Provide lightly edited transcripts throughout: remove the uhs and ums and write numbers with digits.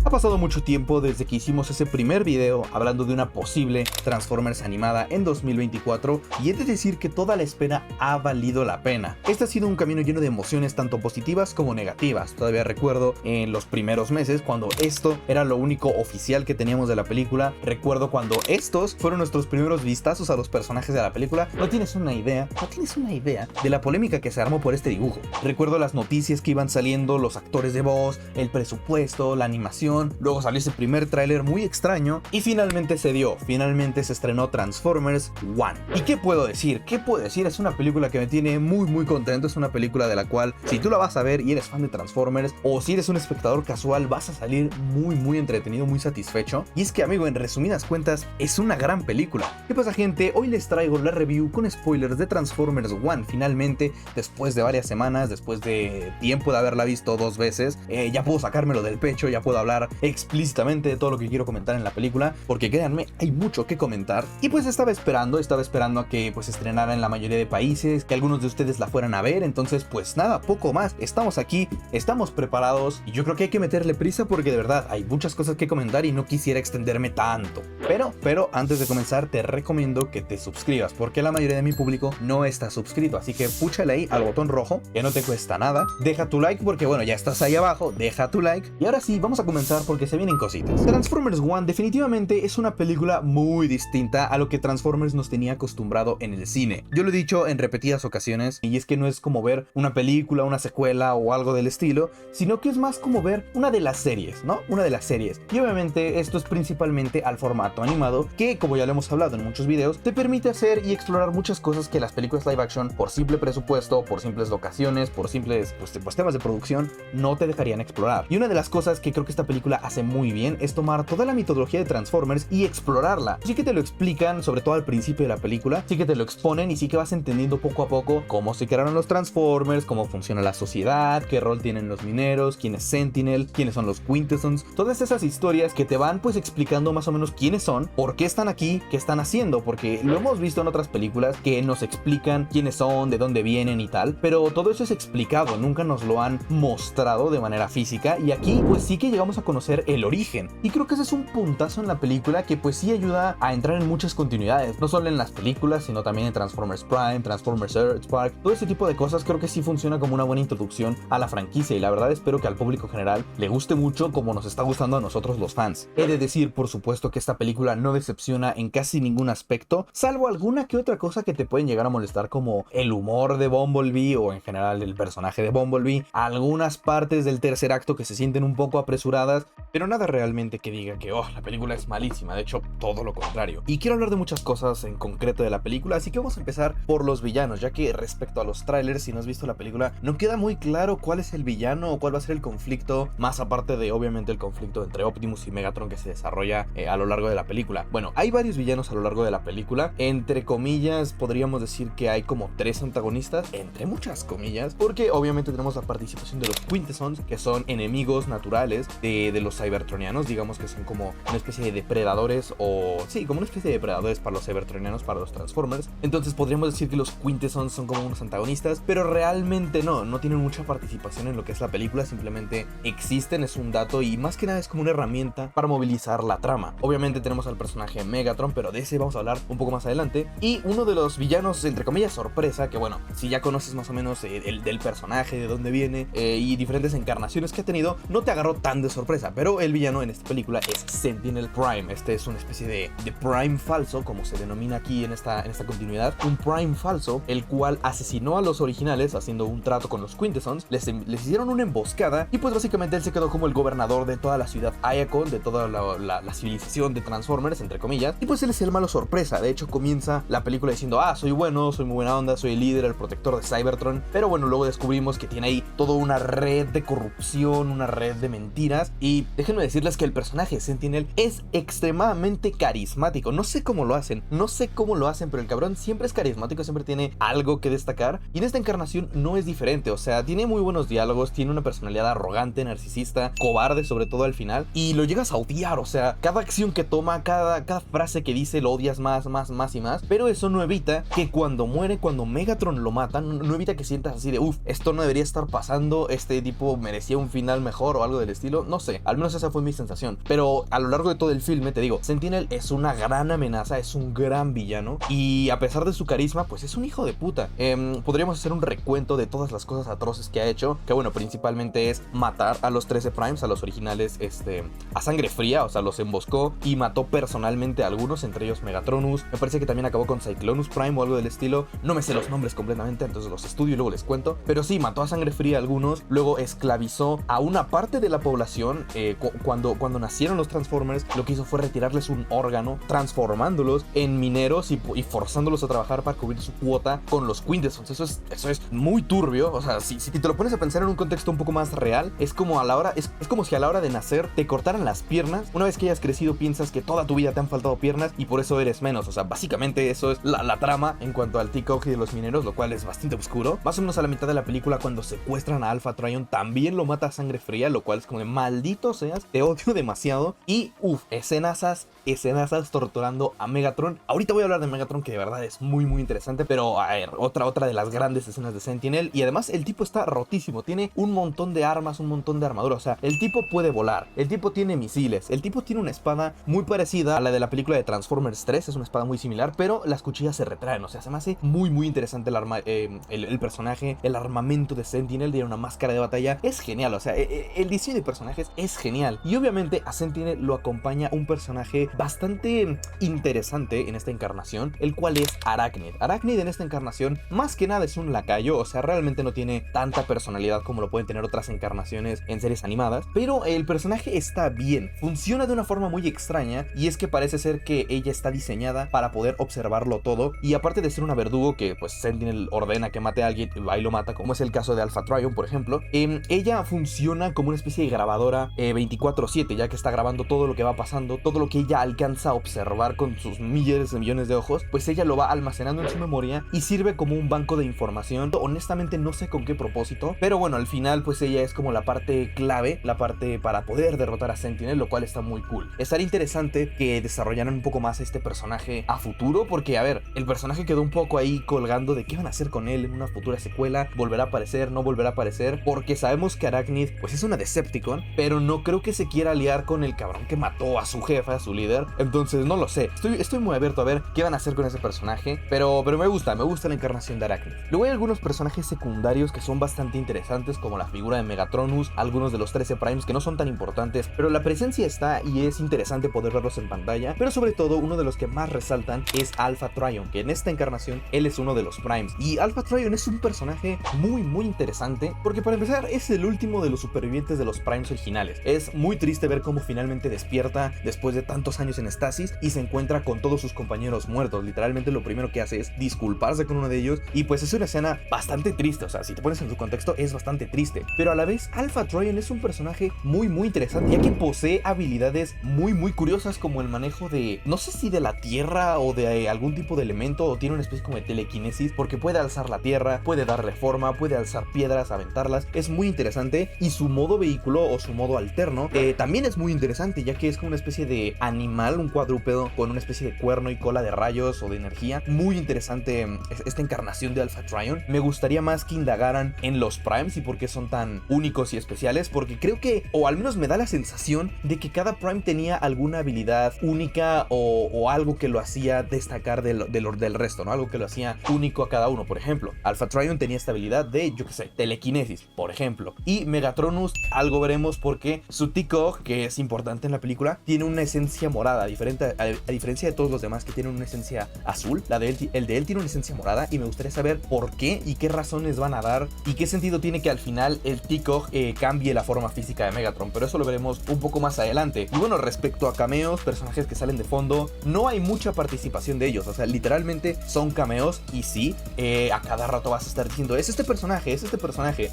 Ha pasado mucho tiempo desde que hicimos ese primer video hablando de una posible Transformers animada en 2024 y he de decir que toda la espera ha valido la pena. Este ha sido un camino lleno de emociones tanto positivas como negativas. Todavía recuerdo en los primeros meses cuando esto era lo único oficial que teníamos de la película. Recuerdo cuando estos fueron nuestros primeros vistazos a los personajes de la película. No tienes una idea de la polémica que se armó por este dibujo. Recuerdo las noticias que iban saliendo, los actores de voz, el presupuesto, la animación. Luego salió ese primer tráiler muy extraño y finalmente se dio, finalmente se estrenó Transformers One. ¿Y qué puedo decir? Es una película que me tiene muy contento, es una película de la cual si tú la vas a ver y eres fan de Transformers o si eres un espectador casual vas a salir muy entretenido, muy satisfecho. Y es que amigo, en resumidas cuentas, es una gran película. ¿Qué pasa gente? Hoy les traigo la review con spoilers de Transformers One. Finalmente, después de varias semanas, después de tiempo de haberla visto 2 veces, ya puedo sacármelo del pecho, ya puedo hablar explícitamente de todo lo que quiero comentar en la película, porque créanme, hay mucho que comentar. Y pues estaba esperando a que pues estrenara en la mayoría de países, que algunos de ustedes la fueran a ver, entonces pues nada, poco más, estamos aquí, estamos preparados y yo creo que hay que meterle prisa porque de verdad hay muchas cosas que comentar y no quisiera extenderme tanto. Pero antes de comenzar te recomiendo que te suscribas, porque la mayoría de mi público no está suscrito, así que púchale ahí al botón rojo, que no te cuesta nada, deja tu like porque bueno, ya estás ahí abajo, deja tu like y ahora sí, vamos a comenzar porque se vienen cositas. Transformers One definitivamente es una película muy distinta a lo que Transformers nos tenía acostumbrado en el cine. Yo lo he dicho en repetidas ocasiones y es que no es como ver una película, una secuela o algo del estilo, sino que es más como ver una de las series, ¿no? Una de las series. Y obviamente esto es principalmente al formato animado que, como ya lo hemos hablado en muchos videos, te permite hacer y explorar muchas cosas que las películas live action, por simple presupuesto, por simples locaciones, por simples pues temas de producción, no te dejarían explorar. Y una de las cosas que creo que esta película hace muy bien es tomar toda la mitología de Transformers y explorarla. Sí que te lo explican, sobre todo al principio de la película, sí que te lo exponen y sí que vas entendiendo poco a poco cómo se crearon los Transformers, cómo funciona la sociedad, qué rol tienen los mineros, quién es Sentinel, quiénes son los Quintessons, todas esas historias que te van pues explicando más o menos quiénes son, por qué están aquí, qué están haciendo, porque lo hemos visto en otras películas que nos explican quiénes son, de dónde vienen y tal, pero todo eso es explicado, nunca nos lo han mostrado de manera física y aquí pues sí que llegamos a conocer el origen. Y creo que ese es un puntazo en la película que pues sí ayuda a entrar en muchas continuidades, no solo en las películas, sino también en Transformers Prime, Transformers Earth Spark, todo ese tipo de cosas creo que sí funciona como una buena introducción a la franquicia y la verdad espero que al público general le guste mucho como nos está gustando a nosotros los fans. He de decir por supuesto que esta película no decepciona en casi ningún aspecto, salvo alguna que otra cosa que te pueden llegar a molestar como el humor de Bumblebee o en general el personaje de Bumblebee, algunas partes del tercer acto que se sienten un poco apresuradas, pero nada realmente que diga que la película es malísima, de hecho todo lo contrario. Y quiero hablar de muchas cosas en concreto de la película, así que vamos a empezar por los villanos, ya que respecto a los trailers, si no has visto la película, no queda muy claro cuál es el villano o cuál va a ser el conflicto, más aparte de obviamente el conflicto entre Optimus y Megatron que se desarrolla a lo largo de la película. Bueno, hay varios villanos a lo largo de la película, entre comillas podríamos decir que hay como 3 antagonistas, entre muchas comillas, porque obviamente tenemos la participación de los Quintessons, que son enemigos naturales de los Cybertronianos, digamos que son como una especie de depredadores como una especie de depredadores para los Cybertronianos, para los Transformers. Entonces podríamos decir que los Quintessons son como unos antagonistas, pero realmente no tienen mucha participación en lo que es la película, simplemente existen, es un dato y más que nada es como una herramienta para movilizar la trama. Obviamente tenemos al personaje Megatron, pero de ese vamos a hablar un poco más adelante. Y uno de los villanos, entre comillas, sorpresa, que bueno, si ya conoces más o menos del personaje, de dónde viene y diferentes encarnaciones que ha tenido, no te agarró tan de sorpresa, pero el villano en esta película es Sentinel Prime. Este es una especie de Prime falso, como se denomina aquí en esta continuidad, un Prime falso, el cual asesinó a los originales haciendo un trato con los Quintessons, les hicieron una emboscada y pues básicamente él se quedó como el gobernador de toda la ciudad Iacon, de toda la civilización de Transformers, entre comillas, y pues él es el malo sorpresa. De hecho comienza la película diciendo, soy bueno, soy muy buena onda, soy el líder, el protector de Cybertron, pero bueno, luego descubrimos que tiene ahí toda una red de corrupción, una red de mentiras, y déjenme decirles que el personaje Sentinel es extremadamente carismático. No sé cómo lo hacen, pero el cabrón siempre es carismático, siempre tiene algo que destacar, y en esta encarnación no es diferente. O sea, tiene muy buenos diálogos, tiene una personalidad arrogante, narcisista, cobarde sobre todo al final, y lo llegas a odiar. O sea, cada acción que toma, cada frase que dice lo odias más y más, pero eso no evita que cuando muere, cuando Megatron lo mata, no evita que sientas así de esto no debería estar pasando, este tipo merecía un final mejor o algo del estilo, no sé. sé, al menos esa fue mi sensación. Pero a lo largo de todo el filme, te digo, Sentinel es una gran amenaza, es un gran villano, y a pesar de su carisma, pues es un hijo de puta. Podríamos hacer un recuento de todas las cosas atroces que ha hecho, que bueno, principalmente es matar a los 13 Primes, a los originales, a sangre fría, o sea, los emboscó y mató personalmente a algunos, entre ellos Megatronus. Me parece que también acabó con Cyclonus Prime o algo del estilo. No me sé los nombres completamente, entonces los estudio y luego les cuento. Pero sí, mató a sangre fría a algunos, luego esclavizó a una parte de la población. Cuando nacieron los Transformers, lo que hizo fue retirarles un órgano, transformándolos en mineros y forzándolos a trabajar para cubrir su cuota con los Quintessons. Eso es muy turbio. O sea, si te lo pones a pensar en un contexto un poco más real, es como si a la hora de nacer te cortaran las piernas. Una vez que hayas crecido piensas que toda tu vida te han faltado piernas y por eso eres menos. O sea, básicamente eso es la trama en cuanto al T-Cog y de los mineros, lo cual es bastante oscuro. Más o menos a la mitad de la película, cuando secuestran a Alpha Trion, también lo mata a sangre fría, lo cual es como de maldito seas, te odio demasiado. Y escenazas torturando a Megatron. Ahorita voy a hablar de Megatron, que de verdad es muy interesante, pero a ver, otra de las grandes escenas de Sentinel. Y además el tipo está rotísimo, tiene un montón de armas, un montón de armadura. O sea, el tipo puede volar, el tipo tiene misiles, el tipo tiene una espada muy parecida a la de la película de Transformers 3, es una espada muy similar, pero las cuchillas se retraen. O sea, se me hace muy interesante el personaje, el armamento de Sentinel, de una máscara de batalla, es genial. O sea, el diseño de personajes es genial. Y obviamente a Sentinel lo acompaña un personaje bastante interesante en esta encarnación, el cual es Arachnid. Arachnid en esta encarnación más que nada es un lacayo, o sea, realmente no tiene tanta personalidad como lo pueden tener otras encarnaciones en series animadas, pero el personaje está bien, funciona de una forma muy extraña, y es que parece ser que ella está diseñada para poder observarlo todo, y aparte de ser una verdugo que pues Sentinel ordena que mate a alguien y va y lo mata, como es el caso de Alpha Trion, por ejemplo, ella funciona como una especie de grabadora 24/7, ya que está grabando todo lo que va pasando, todo lo que ella alcanza a observar con sus miles de millones de ojos, pues ella lo va almacenando en su memoria y sirve como un banco de información. Honestamente no sé con qué propósito, pero bueno, al final pues ella es como la parte clave, la parte para poder derrotar a Sentinel, lo cual está muy cool. Estaría interesante que desarrollaran un poco más este personaje a futuro, porque a ver, el personaje quedó un poco ahí colgando de qué van a hacer con él en una futura secuela, volverá a aparecer, no volverá a aparecer, porque sabemos que Arachnid pues es una Decepticon, pero no creo que se quiera aliar con el cabrón que mató a su jefa, a su líder. Entonces no lo sé, estoy muy abierto a ver qué van a hacer con ese personaje, pero me gusta la encarnación de Arachnid. Luego hay algunos personajes secundarios que son bastante interesantes, como la figura de Megatronus, algunos de los 13 Primes que no son tan importantes, pero la presencia está y es interesante poder verlos en pantalla. Pero sobre todo uno de los que más resaltan es Alpha Trion, que en esta encarnación él es uno de los Primes, y Alpha Trion es un personaje muy interesante, porque para empezar es el último de los supervivientes de los Primes originales. Es muy triste ver cómo finalmente despierta después de tantos años en estasis y se encuentra con todos sus compañeros muertos. Literalmente lo primero que hace es disculparse con uno de ellos, y pues es una escena bastante triste. O sea, si te pones en su contexto es bastante triste, pero a la vez Alpha Trion es un personaje muy interesante, ya que posee habilidades muy curiosas, como el manejo de, no sé si de la tierra o de algún tipo de elemento, o tiene una especie como de telequinesis, porque puede alzar la tierra, puede darle forma, puede alzar piedras, aventarlas. Es muy interesante, y su modo vehículo o su modo alterno también es muy interesante, ya que es como una especie de animal, un cuadrúpedo con una especie de cuerno y cola de rayos o de energía. Muy interesante esta encarnación de Alpha Trion. Me gustaría más que indagaran en los Primes y por qué son tan únicos y especiales, porque creo que, o al menos me da la sensación de que cada Prime tenía alguna habilidad única o algo que lo hacía destacar del resto, ¿no? Algo que lo hacía único a cada uno. Por ejemplo, Alpha Trion tenía esta habilidad de, yo qué sé, telequinesis, por ejemplo. Y Megatronus, algo veremos, porque su T-Cog, que es importante en la película, tiene una esencia morada, a diferencia de todos los demás que tienen una esencia azul. El de él tiene una esencia morada, y me gustaría saber por qué y qué razones van a dar y qué sentido tiene que al final el T-Cog cambie la forma física de Megatron, pero eso lo veremos un poco más adelante. Y bueno, respecto a cameos, personajes que salen de fondo, no hay mucha participación de ellos. O sea, literalmente son cameos, y sí, a cada rato vas a estar diciendo, es este personaje.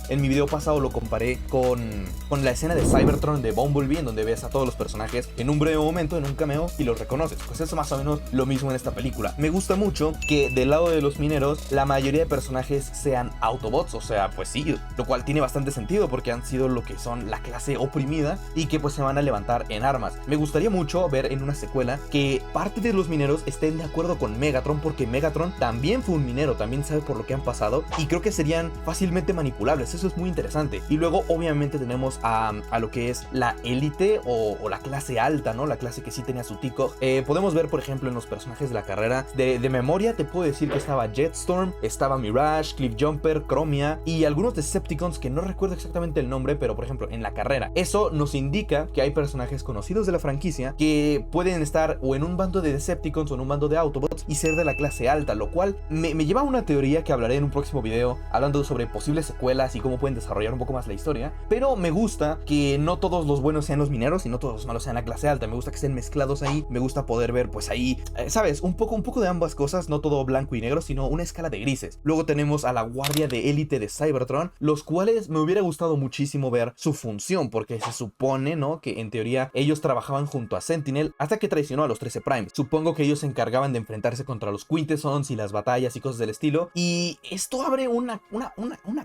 En mi video pasado lo comparé con la escena de Cybertron de Bumblebee, en donde ves a todos los personajes en un breve momento, en un cameo, y los reconoces. Pues es más o menos lo mismo en esta película. Me gusta mucho que del lado de los mineros la mayoría de personajes sean Autobots. O sea, pues sí, lo cual tiene bastante sentido, porque han sido lo que son la clase oprimida y que pues se van a levantar en armas. Me gustaría mucho ver en una secuela que parte de los mineros estén de acuerdo con Megatron, porque Megatron también fue un minero, también sabe por lo que han pasado, y creo que serían fácilmente manipulables. Eso es muy interesante. Y luego obviamente tenemos a lo que es la élite o la clase alta, ¿no? La clase que sí tenía su tico. Podemos ver, por ejemplo, en los personajes de la carrera, de memoria te puedo decir que estaba Jetstorm, estaba Mirage, Cliffjumper, Chromia y algunos Decepticons que no recuerdo exactamente el nombre, pero por ejemplo, en la carrera. Eso nos indica que hay personajes conocidos de la franquicia que pueden estar o en un bando de Decepticons o en un bando de Autobots y ser de la clase alta, lo cual me lleva a una teoría que hablaré en un próximo video, hablando sobre posibles secuelas y cómo pueden desarrollar un poco más la historia. Pero me gusta que no todos los buenos sean los mineros y no todos los malos sean la clase alta. Me gusta que estén mezclados ahí, me gusta poder ver pues ahí, ¿sabes? Un poco de ambas cosas, no todo blanco y negro, sino una escala de grises. Luego tenemos a la guardia de élite de Cybertron, los cuales me hubiera gustado muchísimo ver su función, porque se supone, ¿no?, que en teoría ellos trabajaban junto a Sentinel hasta que traicionó a los 13 Primes. Supongo que ellos se encargaban de enfrentarse contra los Quintessons y las batallas y cosas del estilo, y esto abre una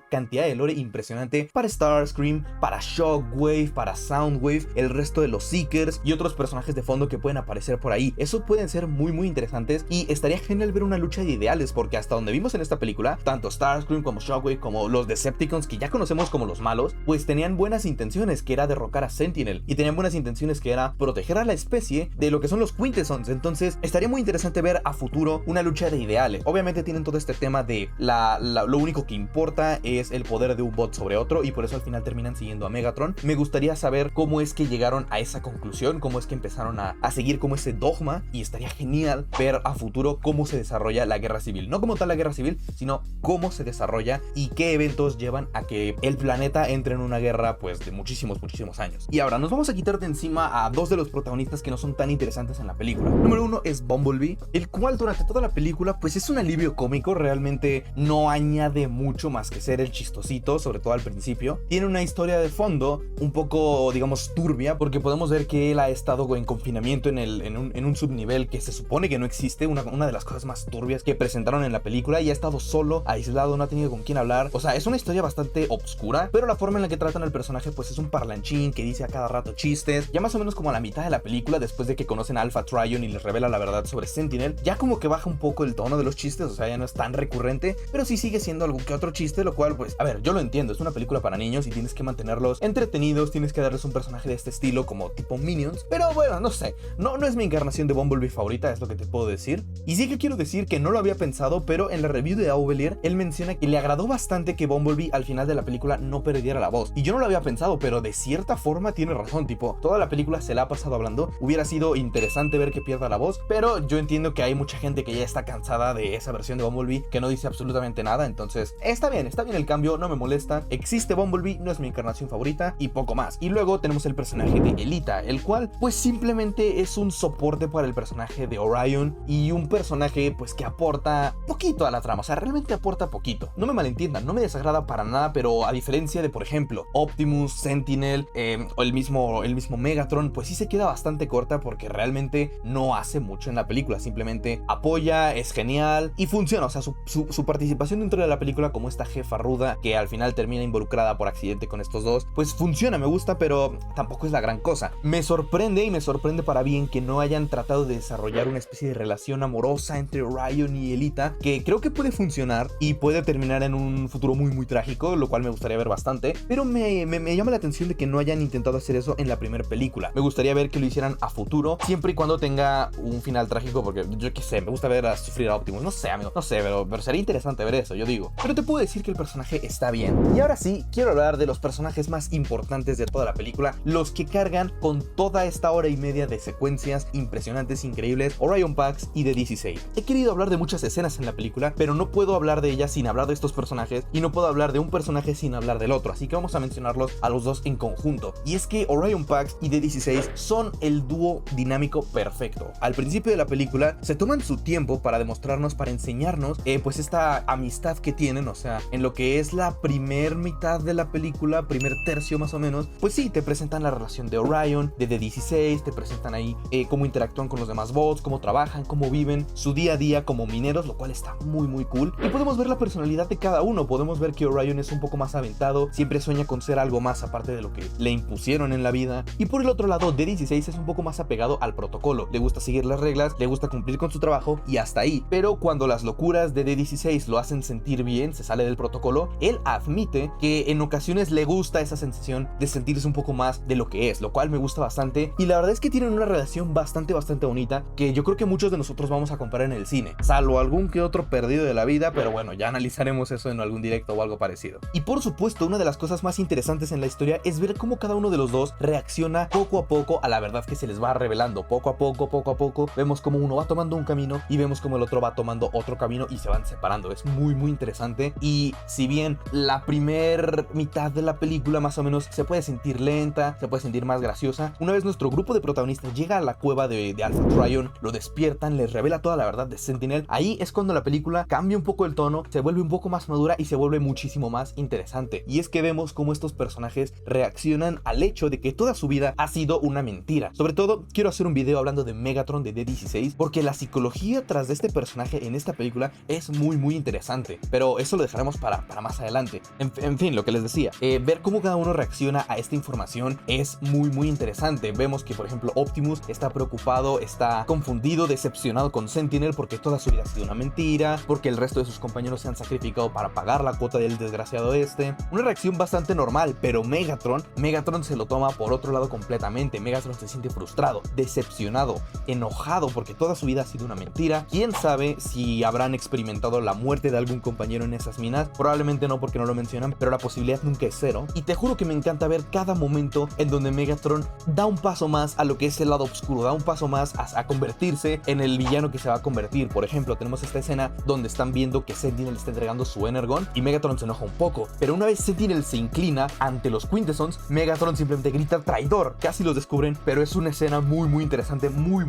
cantidad de lore impresionante para Starscream, para Shockwave, para Soundwave, el resto de los Seekers y otros personajes de fondo que pueden aparecer por ahí. Eso pueden ser muy interesantes y estaría genial ver una lucha de ideales, porque hasta donde vimos en esta película, tanto Starscream como Shockwave como los Decepticons, que ya conocemos como los malos, pues tenían buenas intenciones, que era derrocar a Sentinel, y tenían buenas intenciones, que era proteger a la especie de lo que son los Quintessons. Entonces estaría muy interesante ver a futuro una lucha de ideales. Obviamente tienen todo este tema de lo único que importa es el poder de un bot sobre otro, y por eso al final terminan siguiendo a Megatron. Me gustaría saber cómo es que llegaron a esa conclusión, cómo es que empezaron a seguir como ese dogma, y estaría genial ver a futuro cómo se desarrolla la guerra civil. No como tal la guerra civil, sino cómo se desarrolla y qué eventos llevan a que el planeta entre en una guerra pues de muchísimos años. Y ahora nos vamos a quitar de encima a dos de los protagonistas que no son tan interesantes en la película. Número uno es Bumblebee, el cual durante toda la película pues es un alivio cómico, realmente no añade mucho más que ser el chistosito, sobre todo al principio. Tiene una historia de fondo un poco, digamos, turbia, porque podemos ver que él ha estado en confinamiento en un subnivel que se supone que no existe, una de las cosas más turbias que presentaron en la película, y ha estado solo, aislado, no ha tenido con quién hablar. O sea, es una historia bastante obscura, pero la forma en la que tratan al personaje pues es un parlanchín que dice a cada rato chistes. Ya más o menos como a la mitad de la película, después de que conocen a Alpha Trion y les revela la verdad sobre Sentinel, ya como que baja un poco el tono de los chistes, o sea, ya no es tan recurrente, pero sí sigue siendo algún que otro chiste, lo cual pues, a ver, yo lo entiendo, es una película para niños y tienes que mantenerlos entretenidos, tienes que darles un personaje de este estilo como tipo Minions, pero bueno, no sé, no es mi encarnación de Bumblebee favorita, es lo que te puedo decir. Y sí que quiero decir que no lo había pensado, pero en la review de Auvelier, él menciona que le agradó bastante que Bumblebee al final de la película no perdiera la voz, y yo no lo había pensado, pero de cierta forma tiene razón, tipo, toda la película se la ha pasado hablando, hubiera sido interesante ver que pierda la voz, pero yo entiendo que hay mucha gente que ya está cansada de esa versión de Bumblebee que no dice absolutamente nada, entonces está bien el cambio, no me molesta, existe Bumblebee, no es mi encarnación favorita y poco más. Y luego tenemos el personaje de Elita, el cual pues simplemente es un soporte para el personaje de Orion, y un personaje pues que aporta poquito a la trama, o sea, realmente aporta poquito. No me malentiendan, no me desagrada para nada, pero a diferencia de, por ejemplo, Optimus, Sentinel o el mismo Megatron, pues sí se queda bastante corta, porque realmente no hace mucho en la película, simplemente apoya, es genial y funciona. O sea, su participación dentro de la película como esta jefa ruda que al final termina involucrada por accidente con estos dos, pues funciona, me gusta, pero tampoco es la gran cosa. Me sorprende, y me sorprende para bien, que no hayan tratado de desarrollar una especie de relación amorosa entre Orion y Elita, que creo que puede funcionar y puede terminar en un futuro muy trágico, lo cual me gustaría ver bastante, pero me llama la atención de que no hayan intentado hacer eso en la primera película. Me gustaría ver que lo hicieran a futuro, siempre y cuando tenga un final trágico, porque yo qué sé, me gusta ver a sufrir a Optimus, no sé, amigo, no sé, pero sería interesante ver eso, yo digo. Pero te puedo decir que el personaje está bien. Y ahora sí, quiero hablar de los personajes más importantes de toda la película, los que cargan con toda esta hora y media de secuencias impresionantes, increíbles, Orion Pax y de DC-8. He querido hablar de muchas escenas en la película, pero no puedo hablar de ellas sin hablar de estos personajes, y no puedo hablar de un personaje sin hablar del otro, así que vamos a mencionarlos a los dos en conjunto. Y es que Orion Pax y de DC-6 son el dúo dinámico perfecto. Al principio de la película se toman su tiempo para demostrarnos, para enseñarnos pues esta amistad que tienen, o sea, en lo que es la primer mitad de la película, primer tercio más o menos, pues sí, te presentan la relación de Orion, de DC-6, te presentan ahí cómo interactúan con los demás bots, cómo trabajan, cómo viven su día a día como mineros, lo cual está muy cool. Y podemos ver la personalidad de cada uno, podemos ver que Orion es un poco más aventado, siempre sueña con ser algo más aparte de lo que le impusieron en la vida, y por el otro lado, de DC-6 es un poco más apegado al protocolo, le gusta seguir las reglas, le gusta cumplir con su trabajo y hasta ahí. Pero cuando las locuras de D16 lo hacen sentir bien, se sale del protocolo, él admite que en ocasiones le gusta esa sensación de sentirse un poco más de lo que es, lo cual me gusta bastante. Y la verdad es que tienen una relación bastante bonita, que yo creo que muchos de nosotros vamos a comprar en el cine, salvo algún que otro perdido de la vida, pero bueno, ya analizaremos eso en algún directo o algo parecido. Y por supuesto, una de las cosas más interesantes en la historia es ver cómo cada uno de los dos reacciona poco a poco a la verdad que se les va revelando. Poco a poco, vemos cómo uno va tomando un camino y vemos cómo el otro va tomando otro camino y se van separando. Es muy interesante. Y si bien la primer mitad de la película más o menos se puede sentir lenta, se puede sentir más graciosa, una vez nuestro grupo de protagonistas llega a la cueva de Alpha Trion, lo despiertan, les revela toda la verdad de Sentinel. Ahí es cuando la película cambia un poco el tono, se vuelve un poco más madura y se vuelve muchísimo más interesante. Y es que vemos cómo estos personajes reaccionan al hecho de que toda su vida ha sido una mentira. Sobre todo, quiero hacer un video hablando de Megatron de D16, porque la psicología tras de este personaje en esta película es muy interesante, pero eso lo dejaremos para más adelante. En fin, lo que les decía, ver cómo cada uno reacciona a esta información es muy interesante. Vemos que, por ejemplo, Optimus está preocupado, está confundido, decepcionado con Sentinel porque toda su vida ha sido una mentira, porque el resto de sus compañeros se han sacrificado para pagar la cuota del desgraciado este. Una reacción bastante normal, pero Megatron se lo toma por otro lado completamente. Megatron se siente frustrado, decepcionado, enojado porque toda su vida ha sido una mentira. ¿Quién sabe si habrán experimentado la muerte de algún compañero en esas minas? Probablemente no, porque no lo mencionan, pero la posibilidad nunca es cero. Y te juro que me encanta ver cada momento en donde Megatron da un paso más a lo que es el lado oscuro, da un paso más a convertirse en el villano que se va a convertir. Por ejemplo, tenemos esta escena donde están viendo que Sentinel está entregando su Energon y Megatron se enoja un poco, pero una vez Sentinel se inclina ante los Quintessons, Megatron simplemente grita traidor. Casi los descubren, pero es una escena muy interesante, muy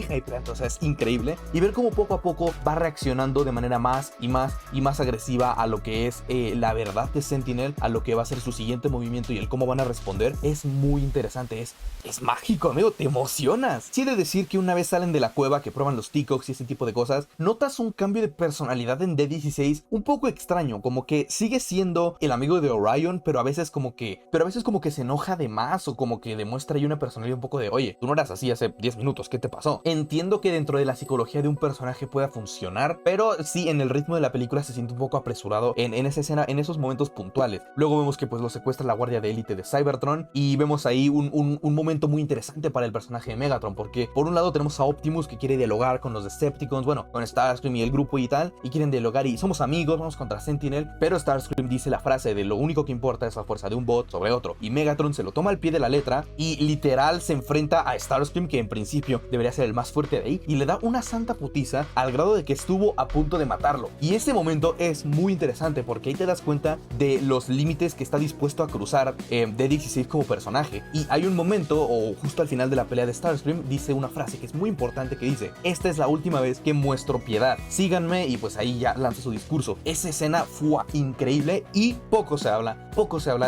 hypeante, o sea, es increíble. Y ver cómo poco a poco va reaccionando de manera más agresiva a lo que es la verdad de Sentinel, a lo que va a ser su siguiente movimiento y el cómo van a responder, es muy interesante, es mágico, amigo, te emocionas. Sí, he de decir que una vez salen de la cueva, que prueban los T-Cogs y ese tipo de cosas, notas un cambio de personalidad en D16 un poco extraño, como que sigue siendo el amigo de Orion, pero a veces como que se enoja de más, o como que demuestra ahí una personalidad un poco de, oye, tú no eras así hace 10 minutos, ¿qué te pasó? Entiendo que dentro de la psicología de un personaje pueda funcionar, pero sí, en el ritmo de la película se siente un poco apresurado en esa escena, en esos momentos puntuales. Luego vemos que pues lo secuestra la guardia de élite de Cybertron y vemos ahí un momento muy interesante para el personaje de Megatron, porque por un lado tenemos a Optimus que quiere dialogar con los Decepticons, bueno, con Starscream y el grupo y tal, y quieren dialogar y somos amigos, vamos contra Sentinel, pero Starscream dice la frase de lo único que importa es la fuerza de un bot sobre otro, y Megatron se lo toma al pie de la letra y literal se enfrenta a Starscream, que en principio debería ser el más fuerte de ahí, y le da una santa putiza al grado de que estuvo a punto de matarlo. Y ese momento es muy interesante porque ahí te das cuenta de los límites que está dispuesto a cruzar D16 como personaje. Y hay un momento, o justo al final de la pelea de Starscream, dice una frase que es muy importante, que dice: esta es la última vez que muestro piedad, síganme, y pues ahí ya lanza su discurso. Esa escena fue increíble y poco se habla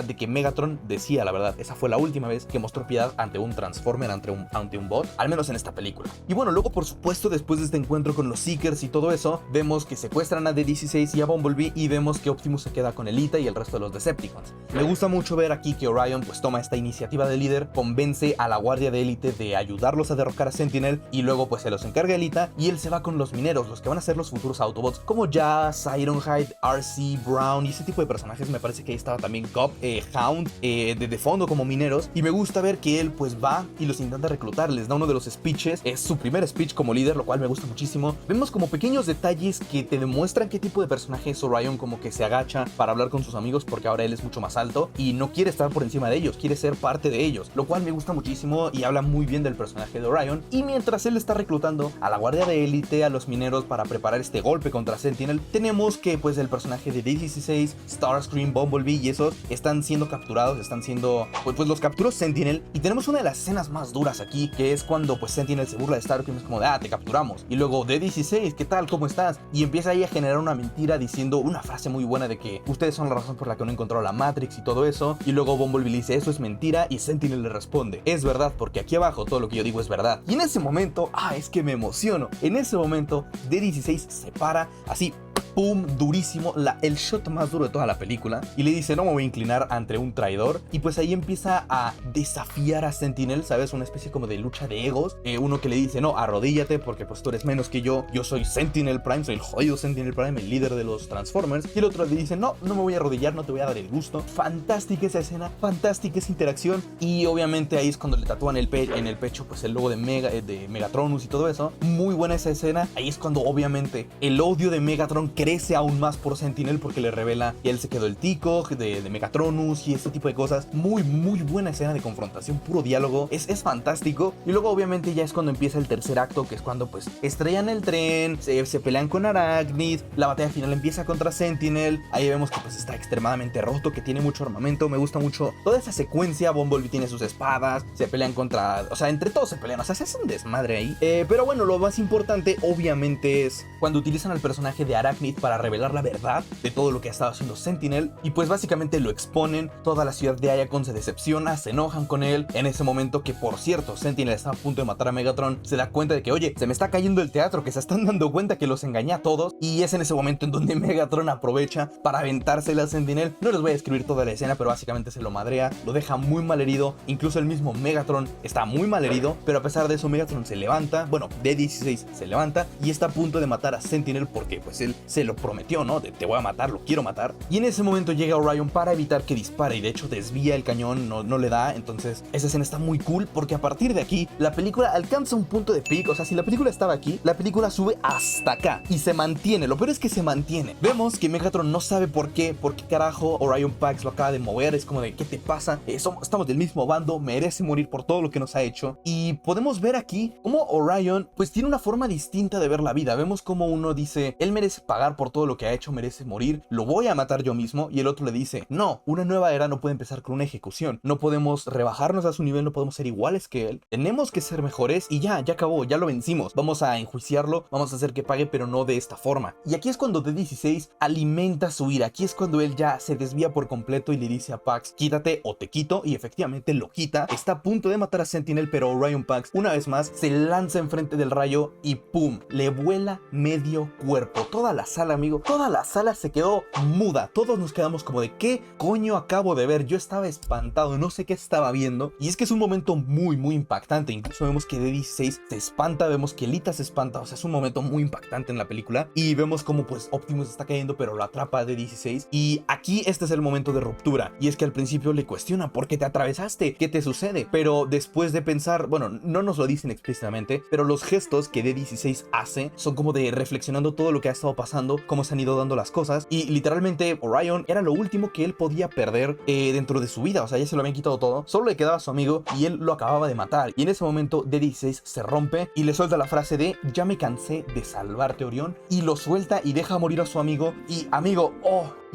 de que Megatron decía la verdad. Esa fue la última vez que mostró piedad ante un Transformer, ante un bot, al menos en esta película. Y bueno, luego por supuesto, después de este encuentro con los Seekers y todo eso, vemos que secuestran a D16 y a Bumblebee, y vemos que Optimus se queda con Elita y el resto de los Decepticons. Me gusta mucho ver aquí que Orion pues toma esta iniciativa de líder, convence a la guardia de élite de ayudarlos a derrocar a Sentinel, y luego pues se los encarga Elita y él se va con los mineros, los que van a ser los futuros Autobots, como Jazz, Ironhide, RC, Brown y ese tipo de personajes. Me parece que ahí estaba también Cobb, Hound, de fondo como mineros, y me gusta ver que él pues va y los intenta reclutar, les da uno de los speeches, es su primer speech como líder, lo cual me gusta muchísimo. Vemos como pequeños detalles que te demuestran qué tipo de personaje es Orion, como que se agacha para hablar con sus amigos porque ahora él es mucho más alto y no quiere estar por encima de ellos, quiere ser parte de ellos, lo cual me gusta muchísimo y habla muy bien del personaje de Orion. Y mientras él está reclutando a la guardia de élite, a los mineros para preparar este golpe contra Sentinel, tenemos que pues el personaje de D16, Starscream, Bumblebee y esos están siendo capturados, están siendo pues los capturó Sentinel, y tenemos una de las escenas más duras aquí, que es cuando pues Sentinel se burla de Starscream, es como de te capturamos, y luego D16, ¿qué tal? ¿Cómo estás? Y empieza ahí a generar una mentira diciendo una frase muy buena de que ustedes son la razón por la que no encontraron la Matrix y todo eso, y luego Bumblebee le dice eso es mentira, y Sentinel le responde es verdad, porque aquí abajo todo lo que yo digo es verdad. Y en ese momento, es que me emociono, en ese momento D16 se para así pum, durísimo, el shot más duro de toda la película, y le dice, no me voy a inclinar ante un traidor, y pues ahí empieza a desafiar a Sentinel, ¿sabes? Una especie como de lucha de egos, uno que le dice, no, arrodíllate porque pues tú eres menos que yo soy Sentinel Prime, soy el jodido Sentinel Prime, el líder de los Transformers, y el otro le dice, no, no me voy a arrodillar, no te voy a dar el gusto. Fantástica esa escena, fantástica esa interacción, y obviamente ahí es cuando le tatúan en el pecho pues el logo de Megatronus y todo eso. Muy buena esa escena. Ahí es cuando obviamente el odio de Megatron crece aún más por Sentinel, porque le revela que él se quedó el tico de Megatronus y ese tipo de cosas. Muy buena escena de confrontación, puro diálogo, es fantástico. Y luego obviamente ya es cuando empieza el tercer acto, que es cuando pues estrellan el tren, se pelean con Arachnid, la batalla final empieza contra Sentinel. Ahí vemos que pues está extremadamente roto, que tiene mucho armamento. Me gusta mucho toda esa secuencia. Bumblebee tiene sus espadas, se pelean contra, o sea, entre todos se pelean, o sea, se hace un desmadre ahí. Pero bueno, lo más importante obviamente es cuando utilizan al personaje de Arachnid para revelar la verdad de todo lo que ha estado haciendo Sentinel, y pues básicamente lo exponen. Toda la ciudad de Iacon se decepciona, se enojan con él. En ese momento, que por cierto Sentinel está a punto de matar a Megatron, se da cuenta de que, oye, se me está cayendo el teatro, que se están dando cuenta que los engañé a todos, y es en ese momento en donde Megatron aprovecha para aventársela a Sentinel. No les voy a escribir toda la escena, pero básicamente se lo madrea, lo deja muy mal herido. Incluso el mismo Megatron está muy mal herido, pero a pesar de eso Megatron se levanta, bueno, D16 se levanta y está a punto de matar a Sentinel, porque pues él se lo prometió, ¿no? Te voy a matar, lo quiero matar. Y en ese momento llega Orion para evitar que dispare, y de hecho desvía el cañón, no le da. Entonces esa escena está muy cool, porque a partir de aquí la película alcanza un punto de peak. O sea, si la película estaba aquí, la película sube hasta acá y se mantiene. Lo peor es que se mantiene. Vemos que Megatron no sabe por qué carajo Orion Pax lo acaba de mover. Es como de, ¿qué te pasa? Estamos del mismo bando, merece morir por todo lo que nos ha hecho. Y podemos ver aquí cómo Orion pues tiene una forma distinta de ver la vida. Vemos como uno dice, él merece pagar por todo lo que ha hecho, merece morir, lo voy a matar yo mismo. Y el otro le dice, no, una nueva era no puede empezar con una ejecución, no podemos rebajarnos a su nivel, no podemos ser iguales que él, tenemos que ser mejores, y ya acabó, ya lo vencimos, vamos a enjuiciarlo, vamos a hacer que pague, pero no de esta forma. Y aquí es cuando D16 alimenta su ira. Aquí es cuando él ya se desvía por completo y le dice a Pax, quítate o te quito, y efectivamente lo quita. Está a punto de matar a Sentinel, pero Orion Pax una vez más se lanza enfrente del rayo y pum, le vuela medio cuerpo. Toda la sala, amigo, toda la sala se quedó muda. Todos nos quedamos como de, ¿qué coño acabo de ver? Yo estaba espantado, no sé qué estaba viendo. Y es que es un momento muy impactante. Incluso vemos que D16 se espanta, vemos que Lita se espanta. O sea, es un momento muy impactante en la película. Y vemos como pues Optimus está cayendo, pero lo atrapa a D16. Y aquí este es el momento de ruptura. Y es que al principio le cuestiona, ¿por qué te atravesaste? ¿Qué te sucede? Pero después de pensar, bueno, no nos lo dicen explícitamente, pero los gestos que D16 hace son como de reflexionando todo lo que ha estado pasando, cómo se han ido dando las cosas. Y literalmente Orion era lo último que él podía perder dentro de su vida. O sea, ya se lo habían quitado todo, solo le quedaba a su amigo y él lo acababa de matar. Y en ese momento D16 se rompe y le suelta la frase de, ya me cansé de salvarte, Orión, y lo suelta y deja morir a su amigo. Y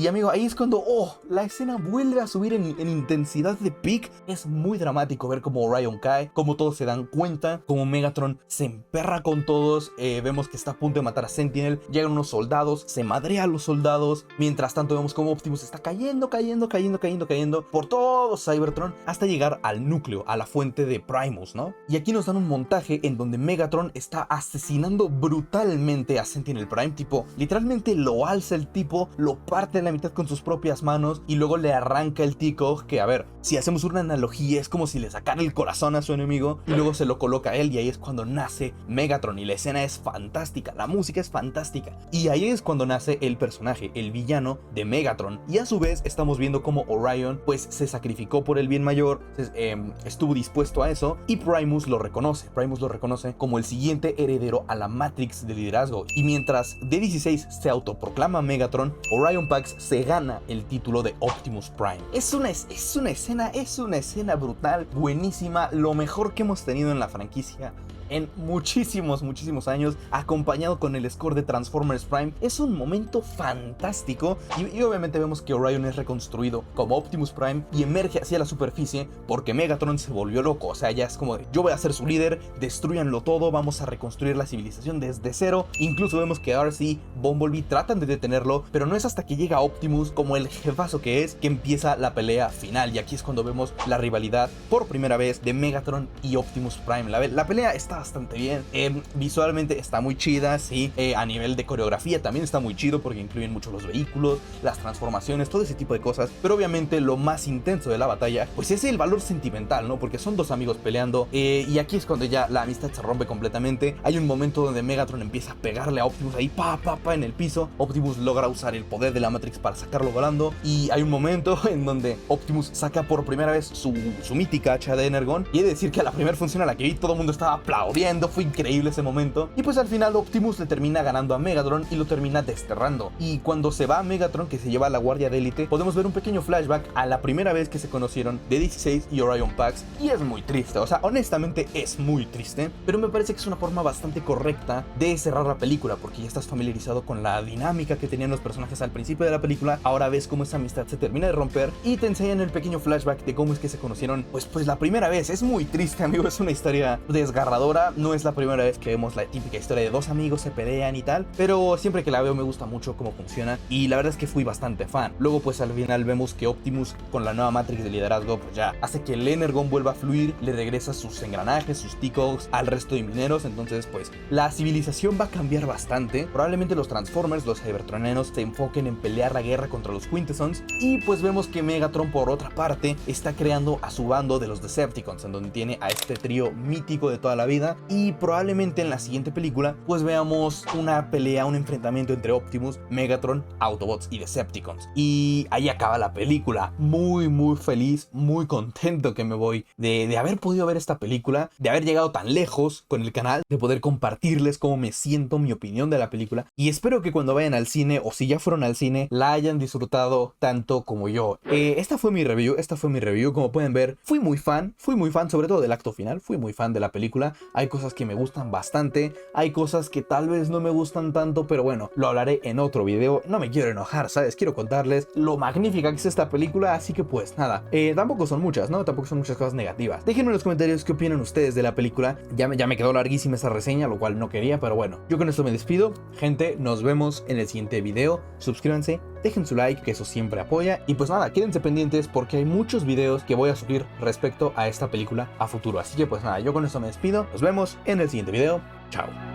amigo, ahí es cuando, la escena vuelve a subir en intensidad de peak. Es muy dramático ver cómo Orion cae, cómo todos se dan cuenta, cómo Megatron se emperra con todos. Vemos que está a punto de matar a Sentinel, llegan unos soldados, se madrea a los soldados. Mientras tanto vemos cómo Optimus está cayendo por todo Cybertron hasta llegar al núcleo, a la fuente de Primus, ¿no? Y aquí nos dan un montaje en donde Megatron está asesinando brutalmente a Sentinel Prime, tipo, literalmente lo alza el tipo, lo parte en la mitad con sus propias manos y luego le arranca el T-Cog, que a ver, si hacemos una analogía es como si le sacara el corazón a su enemigo y luego se lo coloca a él, y ahí es cuando nace Megatron. Y la escena es fantástica, la música es fantástica, y ahí es cuando nace el personaje, el villano de Megatron. Y a su vez estamos viendo cómo Orion pues se sacrificó por el bien mayor, estuvo dispuesto a eso, y Primus lo reconoce como el siguiente heredero a la Matrix de liderazgo. Y mientras D16 se autoproclama Megatron, Orion Pax se gana el título de Optimus Prime. Es una escena brutal, buenísima, lo mejor que hemos tenido en la franquicia en muchísimos años, acompañado con el score de Transformers Prime. Es un momento fantástico y obviamente vemos que Orion es reconstruido como Optimus Prime y emerge hacia la superficie porque Megatron se volvió loco. O sea, ya es como de, yo voy a ser su líder, destruyanlo todo, vamos a reconstruir la civilización desde cero. Incluso vemos que ahora sí Bumblebee tratan de detenerlo, pero no es hasta que llega Optimus como el jefazo que es, que empieza la pelea final. Y aquí es cuando vemos la rivalidad por primera vez de Megatron y Optimus Prime. La pelea está bastante bien, visualmente está muy chida, sí, a nivel de coreografía también está muy chido porque incluyen mucho los vehículos, las transformaciones, todo ese tipo de cosas. Pero obviamente lo más intenso de la batalla pues es el valor sentimental, ¿no? Porque son dos amigos peleando, y aquí es cuando ya la amistad se rompe completamente. Hay un momento donde Megatron empieza a pegarle a Optimus ahí en el piso. Optimus logra usar el poder de la Matrix para sacarlo volando, y hay un momento en donde Optimus saca por primera vez su mítica hacha de Energon, y he de decir que a la primera función a la que vi todo el mundo estaba aplaudiendo, fue increíble ese momento. Y pues al final Optimus le termina ganando a Megatron y lo termina desterrando, y cuando se va Megatron, que se lleva a la guardia de élite, podemos ver un pequeño flashback a la primera vez que se conocieron de 16 y Orion Pax, y es muy triste, o sea, honestamente es muy triste, pero me parece que es una forma bastante correcta de cerrar la película, porque ya estás familiarizado con la dinámica que tenían los personajes al principio de la película. Ahora ves cómo esa amistad se termina de romper y te enseñan el pequeño flashback de cómo es que se conocieron pues la primera vez. Es muy triste, amigo, es una historia desgarradora. No es la primera vez que vemos la típica historia de dos amigos se pelean y tal, pero siempre que la veo me gusta mucho cómo funciona, y la verdad es que fui bastante fan. Luego pues al final vemos que Optimus, con la nueva Matrix de liderazgo, pues ya hace que el Energon vuelva a fluir, le regresa sus engranajes, sus T-Cogs al resto de mineros. Entonces pues la civilización va a cambiar bastante. Probablemente los Transformers, los Cybertronianos, se enfoquen en pelear la guerra contra los Quintessons, y pues vemos que Megatron por otra parte está creando a su bando de los Decepticons, en donde tiene a este trío mítico de toda la vida. Y probablemente en la siguiente película pues veamos una pelea, un enfrentamiento entre Optimus, Megatron, Autobots y Decepticons, y ahí acaba la película. Muy feliz, muy contento que me voy de haber podido ver esta película, de haber llegado tan lejos con el canal, de poder compartirles cómo me siento, mi opinión de la película, y espero que cuando vayan al cine, o si ya fueron al cine, la hayan disfrutado tanto como yo. Esta fue mi review, como pueden ver, fui muy fan, sobre todo del acto final, fui muy fan de la película. Hay cosas que me gustan bastante, hay cosas que tal vez no me gustan tanto, pero bueno, lo hablaré en otro video. No me quiero enojar, ¿sabes? Quiero contarles lo magnífica que es esta película, así que pues nada, tampoco son muchas, ¿no? Tampoco son muchas cosas negativas. Déjenme en los comentarios qué opinan ustedes de la película. Ya me quedó larguísima esa reseña, lo cual no quería, pero bueno, yo con esto me despido. Gente, nos vemos en el siguiente video. Suscríbanse, dejen su like, que eso siempre apoya. Y pues nada, quédense pendientes porque hay muchos videos que voy a subir respecto a esta película a futuro. Así que pues nada, yo con esto me despido. Nos vemos en el siguiente video. Chao.